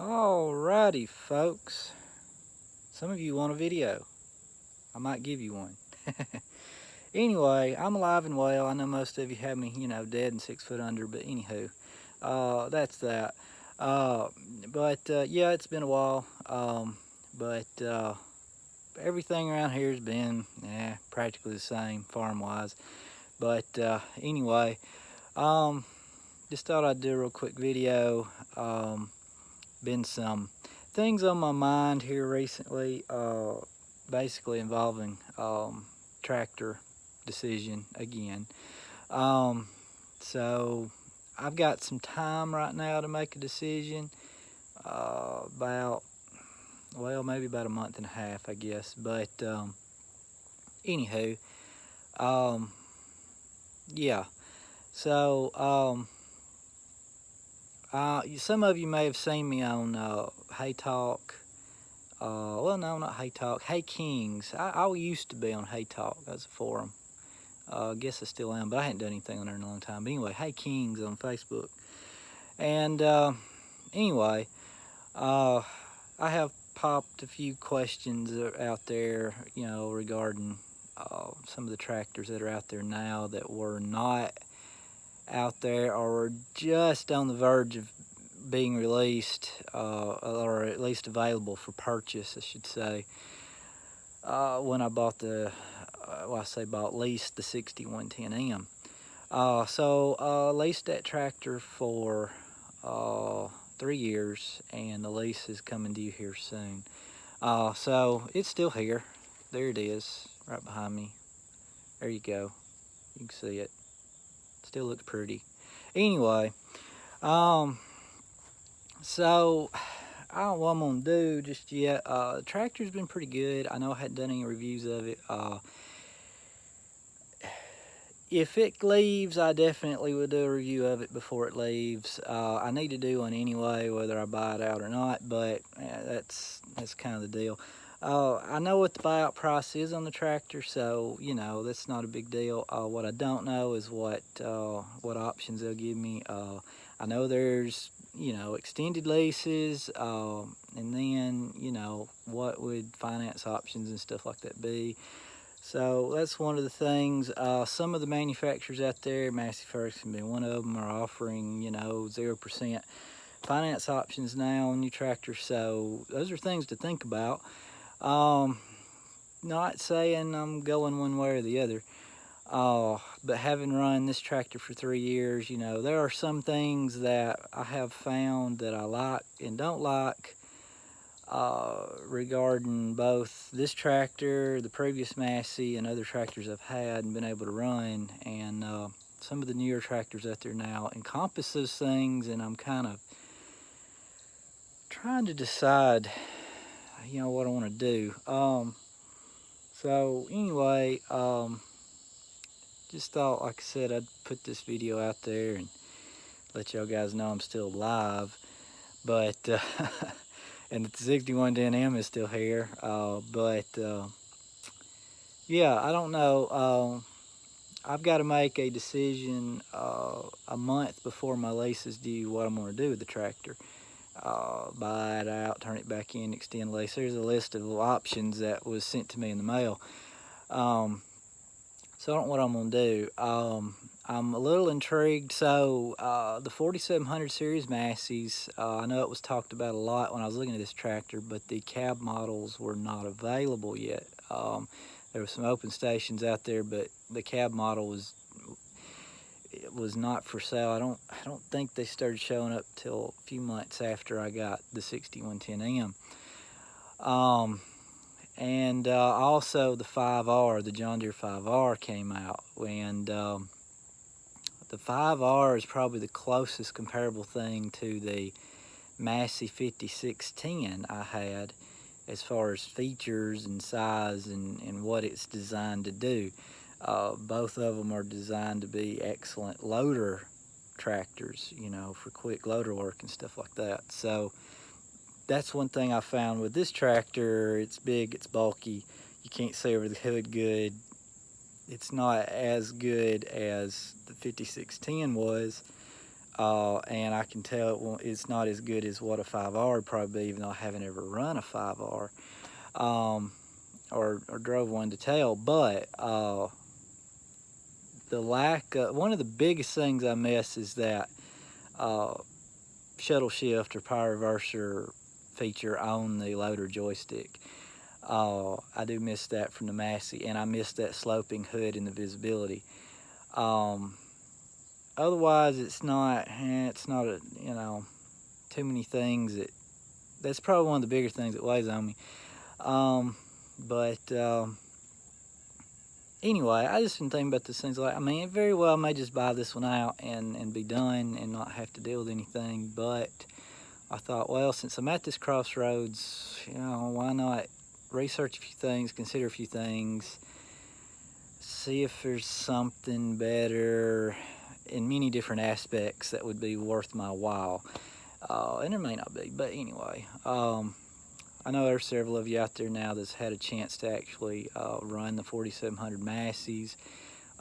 Alrighty, folks. Some of you want a video. I might give you one. Anyway, I'm alive and well. I know most of you have me, dead and 6 foot under, but anywho, that's that. Uh, but yeah, it's been a while. But everything around here has been practically the same farm-wise. But anyway, um, just thought I'd do a real quick video. Been some things on my mind here recently, basically involving tractor decision again. So I've got some time right now to make a decision, about, well, maybe about a month and a half, I guess. But anywho, um, yeah. So some of you may have seen me on Hay Talk. Well, no, not Hay Talk. Hey Kings. I used to be on Hay Talk as a forum. I guess I still am, but I hadn't done anything on there in a long time. But anyway, Hey Kings on Facebook. And anyway, uh, I have popped a few questions out there, regarding some of the tractors that are out there now that were not out there or were just on the verge of being released, or at least available for purchase, I should say. When I bought leased the 6110M. Leased that tractor for 3 years, and the lease is coming due here soon. So it's still here. There it is, right behind me. There you go. You can see it. Still looks pretty. Anyway, so I don't know what I'm gonna do just yet. The tractor's been pretty good. I know I hadn't done any reviews of it. If it leaves, I definitely will do a review of it before it leaves. I need to do one anyway, whether I buy it out or not, but that's kind of the deal. I know what the buyout price is on the tractor, so that's not a big deal. What I don't know is what options they'll give me. I know there's extended leases, and then what would finance options and stuff like that be. So that's one of the things. Some of the manufacturers out there, Massey Ferguson being one of them, are offering 0% finance options now on new tractors. So those are things to think about. Not saying I'm going one way or the other, but having run this tractor for 3 years, there are some things that I have found that I like and don't like, regarding both this tractor, the previous Massey, and other tractors I've had and been able to run. And some of the newer tractors out there now encompass those things, and I'm kind of trying to decide, what I want to do. So anyway, just thought, like I said, I'd put this video out there and let y'all guys know I'm still alive. But and the 6110M is still here. Yeah, I don't know. I've got to make a decision a month before my lease is due what I'm going to do with the tractor. Buy it out, turn it back in, extend lease. There's a list of options that was sent to me in the mail. So I don't know what I'm going to do. I'm a little intrigued. So the 4700 series Masseys, I know it was talked about a lot when I was looking at this tractor, but the cab models were not available yet. There were some open stations out there, but the cab model was not for sale. I don't think they started showing up till a few months after I got the 6110M. And also the 5R, the John Deere 5R came out, and the 5R is probably the closest comparable thing to the Massey 5610 I had, as far as features and size and what it's designed to do. Both of them are designed to be excellent loader tractors, for quick loader work and stuff like that. So that's one thing I found with this tractor. It's big, it's bulky, you can't see over the hood good. It's not as good as the 5610 was. and I can tell it's not as good as what a 5R would probably be, even though I haven't ever run a 5R, or drove one to tell. But the lack of, one of the biggest things I miss is that uh, shuttle shift or power reverser feature on the loader joystick. I do miss that from the Massey, and I miss that sloping hood and the visibility. Otherwise, it's not a, too many things that's probably one of the bigger things that weighs on me. But anyway, I just been thinking about these things. Like, I mean, it very well may just buy this one out and be done and not have to deal with anything. But I thought, well, since I'm at this crossroads, why not research a few things, consider a few things, see if there's something better in many different aspects that would be worth my while. And there may not be, but anyway. I know there's several of you out there now that's had a chance to actually run the 4700 Masseys.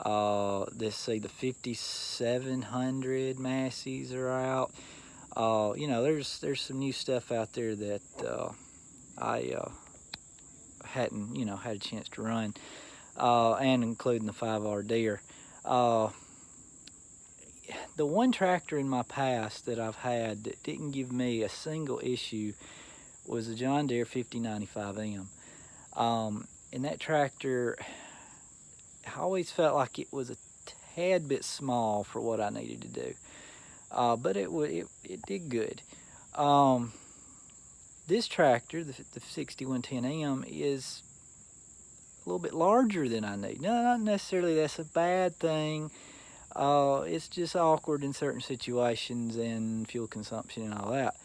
Let's see, the 5700 Masseys are out. There's some new stuff out there that I hadn't, had a chance to run, and including the 5R Deer. The one tractor in my past that I've had that didn't give me a single issue was a John Deere 5095M. And that tractor, I always felt like it was a tad bit small for what I needed to do. But it did good. This tractor, the 6110M, is a little bit larger than I need. No, not necessarily that's a bad thing. It's just awkward in certain situations and fuel consumption and all that.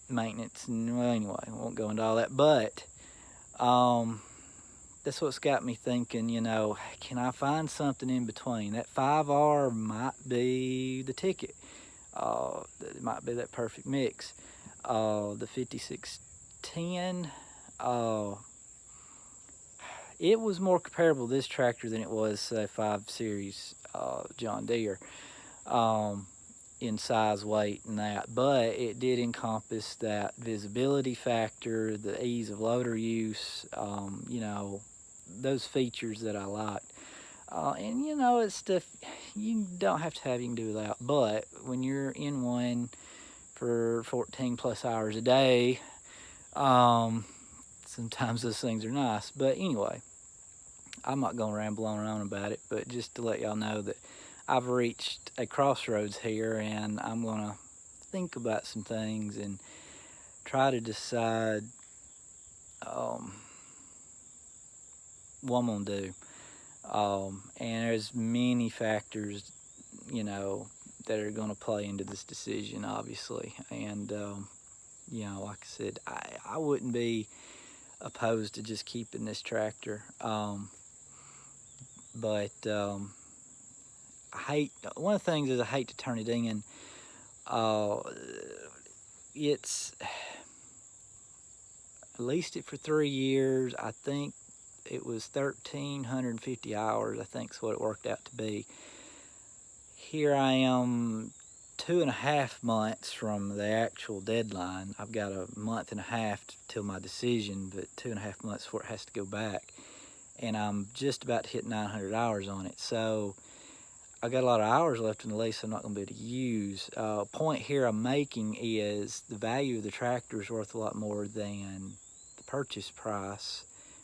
Maintenance, and well, anyway, I won't go into all that. But that's what's got me thinking, can I find something in between? That 5R might be the ticket. It might be that perfect mix. The 5610, it was more comparable to this tractor than it was, say, 5 Series John Deere, in size, weight, and that. But it did encompass that visibility factor, the ease of loader use, those features that I liked. And it's stuff you don't have to have, you can do without. But when you're in one for 14 plus hours a day, sometimes those things are nice. But anyway, I'm not going to ramble on and on about it, but just to let y'all know that I've reached a crossroads here, and I'm going to think about some things and try to decide what I'm going to do. And there's many factors, that are going to play into this decision, obviously. And, like I said, I wouldn't be opposed to just keeping this tractor. But one of the things is I hate to turn it in. It's, I leased it for 3 years. I think it was 1,350 hours, I think is what it worked out to be. Here I am 2.5 months from the actual deadline. I've got a month and a half till my decision, but 2.5 months before it has to go back. And I'm just about to hit 900 hours on it. So I got a lot of hours left in the lease I'm not going to be able to use. Point here I'm making is the value of the tractor is worth a lot more than the purchase price,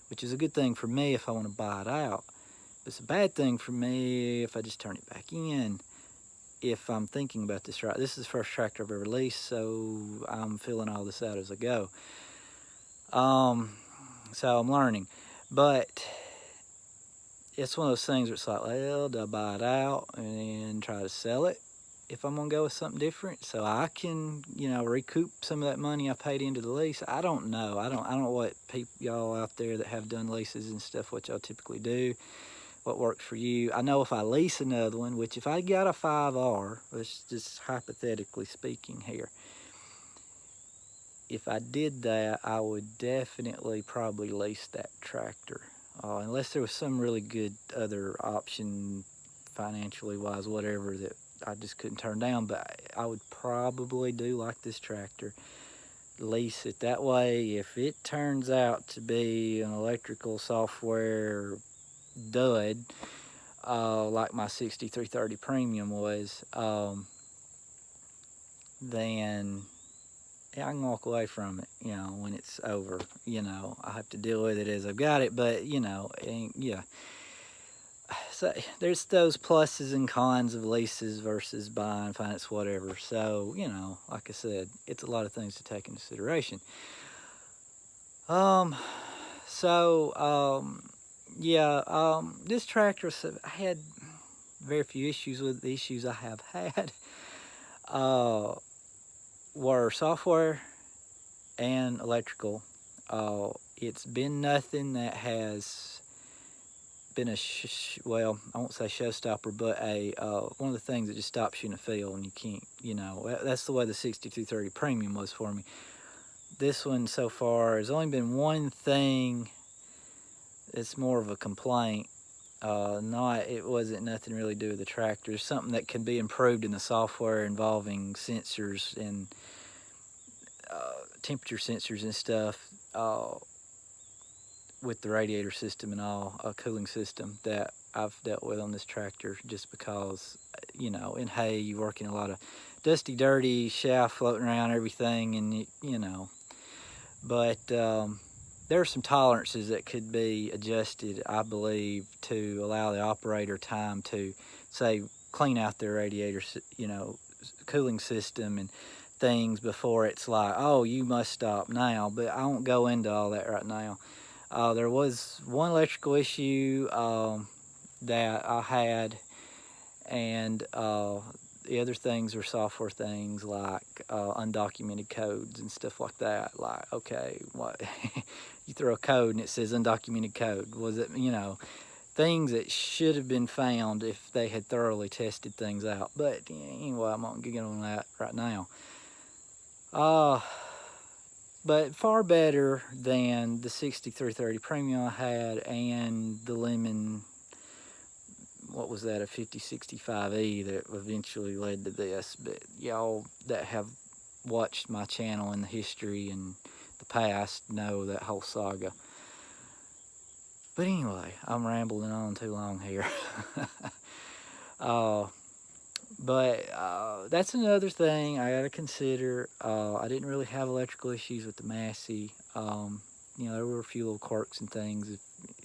which is a good thing for me if I want to buy it out. But it's a bad thing for me if I just turn it back in. If I'm thinking about this right, this is the first tractor I've ever leased, so I'm filling all this out as I go. So I'm learning, but it's one of those things where it's like, well, do I buy it out and try to sell it if I'm gonna go with something different, so I can, recoup some of that money I paid into the lease? I don't know. I don't know what y'all out there that have done leases and stuff, what y'all typically do, what works for you. I know if I lease another one, which if I got a 5R, let's just hypothetically speaking here, if I did that, I would definitely probably lease that tractor. Unless there was some really good other option, financially wise, whatever, that I just couldn't turn down. But I would probably do like this tractor, lease it. That way, if it turns out to be an electrical software dud, like my 6330 Premium was, then yeah, I can walk away from it, when it's over. I have to deal with it as I've got it, but, yeah. So there's those pluses and cons of leases versus buying, finance, whatever. So, like I said, it's a lot of things to take into consideration. Um, this tractor, I had very few issues with. The issues I have had were software and electrical. It's been nothing that has been well, I won't say showstopper, but one of the things that just stops you in the field and you can't, that's the way the 6230 Premium was for me. This one so far has only been one thing that's more of a complaint. It wasn't nothing really to do with the tractor. It's something that can be improved in the software involving sensors and temperature sensors and stuff with the radiator system and all, a cooling system that I've dealt with on this tractor, just because, in hay, you're working a lot of dusty, dirty shaft floating around everything, and but there are some tolerances that could be adjusted, I believe, to allow the operator time to, say, clean out their radiator, cooling system and things before it's like, oh, you must stop now. But I won't go into all that right now. There was one electrical issue that I had, and the other things are software things like undocumented codes and stuff like that. Like, okay, what you throw a code and it says undocumented code. Was it, things that should have been found if they had thoroughly tested things out. But anyway, I'm not going to get on that right now. But far better than the 6330 Premium I had and the Lemon, what was that, a 5065E that eventually led to this. But y'all that have watched my channel in the history and the past know that whole saga. But anyway, I'm rambling on too long here. But that's another thing I got to consider. I didn't really have electrical issues with the Massey. There were a few little quirks and things if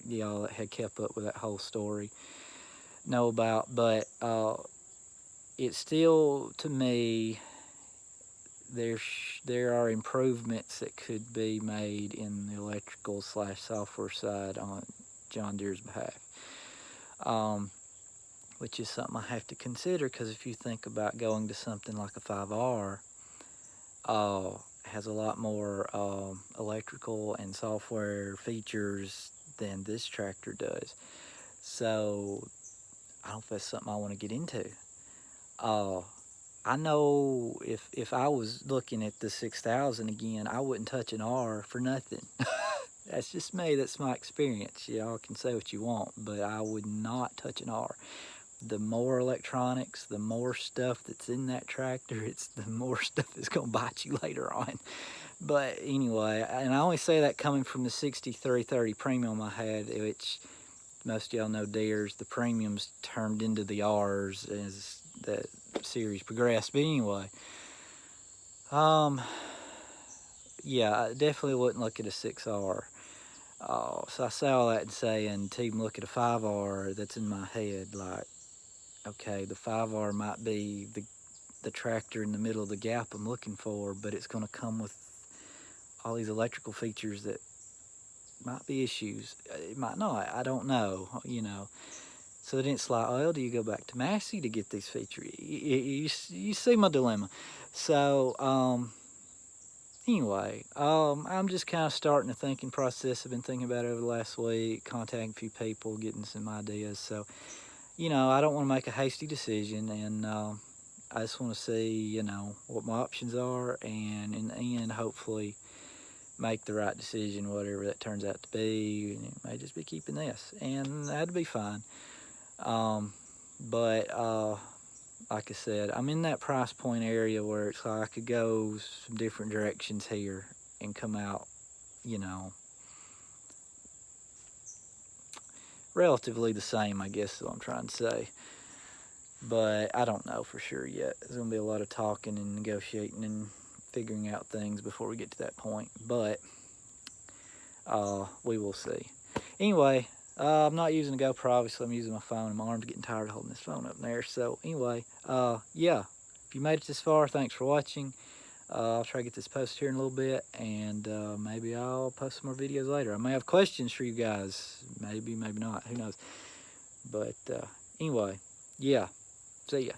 y'all that had kept up with that whole story know about. But it's still, to me, there are improvements that could be made in the electrical / software side on John Deere's behalf. Which is something I have to consider, because if you think about going to something like a 5R, has a lot more electrical and software features than this tractor does. So I don't know if that's something I want to get into. I know if I was looking at the 6000 again, I wouldn't touch an R for nothing. That's just me. That's my experience. Y'all can say what you want, but I would not touch an R. The more electronics, the more stuff that's in that tractor, it's the more stuff that's going to bite you later on. But anyway, and I only say that coming from the 6330 Premium I had, which most of y'all know Deere's, the Premiums turned into the R's as the series progressed. But anyway, yeah, I definitely wouldn't look at a 6R. So I say all that and saying to even look at a 5R that's in my head, like, okay, the 5R might be the tractor in the middle of the gap I'm looking for, but it's going to come with all these electrical features that might be issues. It might not. I don't know, So then it's like, well, do you go back to Massey to get these features? You see my dilemma. So, anyway, I'm just kind of starting a thinking process. I've been thinking about it over the last week, contacting a few people, getting some ideas. So, I don't want to make a hasty decision, and I just want to see, what my options are, and in the end, hopefully make the right decision, whatever that turns out to be. And it may just be keeping this, and that'd be fine. But like I said, I'm in that price point area where it's like I could go some different directions here and come out, you know, relatively the same, I guess is what I'm trying to say. But I don't know for sure yet. There's going to be a lot of talking and negotiating and figuring out things before we get to that point. But we will see. Anyway, I'm not using a GoPro. Obviously, I'm using my phone, and my arm's getting tired of holding this phone up in there. So anyway, yeah, if you made it this far, thanks for watching. I'll try to get this posted here in a little bit, and maybe I'll post some more videos later. I may have questions for you guys. Maybe, maybe not. Who knows? But anyway, yeah. See ya.